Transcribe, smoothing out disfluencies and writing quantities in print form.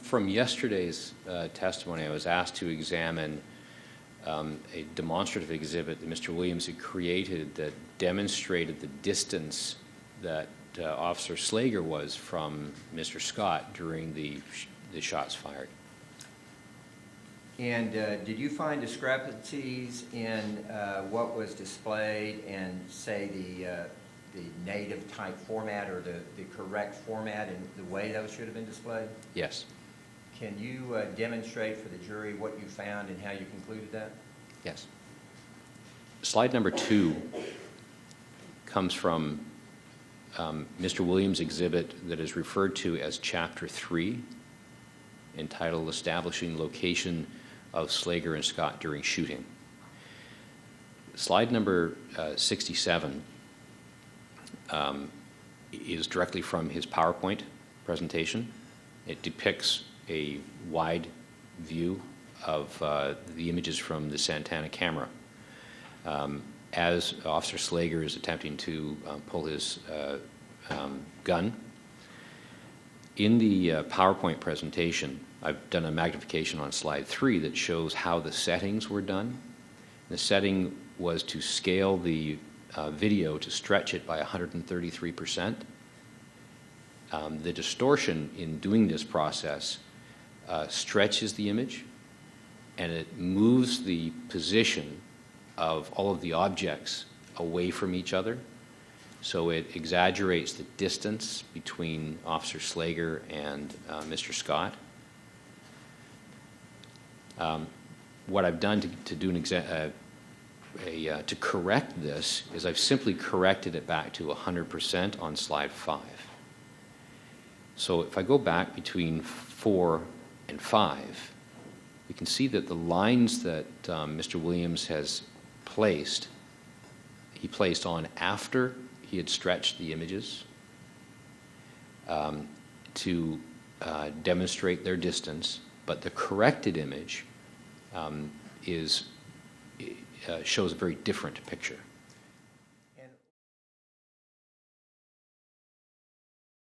From yesterday's testimony, I was asked to examine a demonstrative exhibit that Mr. Williams had created that demonstrated the distance that Officer Slager was from Mr. Scott during the shots fired. And did you find discrepancies in what was displayed and, say, the native type format or the correct format and the way those should have been displayed? Yes. Can you demonstrate for the jury what you found and how you concluded that? Yes. Slide number 2 comes from Mr. Williams' exhibit that is referred to as Chapter 3, entitled Establishing Location of Slager and Scott During Shooting. Slide number 67 is directly from his PowerPoint presentation. It depicts a wide view of the images from the Santana camera as Officer Slager is attempting to pull his gun. In the PowerPoint presentation, I've done a magnification on slide 3 that shows how the settings were done. The setting was to scale the video to stretch it by 133%. The distortion in doing this process stretches the image, and it moves the position of all of the objects away from each other. So it exaggerates the distance between Officer Slager and Mr. Scott. What I've done to do to correct this is I've simply corrected it back to 100% on slide 5. So if I go back between 4 and 5, we can see that the lines that Mr. Williams has placed, he placed on after he had stretched the images to demonstrate their distance, but the corrected image shows a very different picture.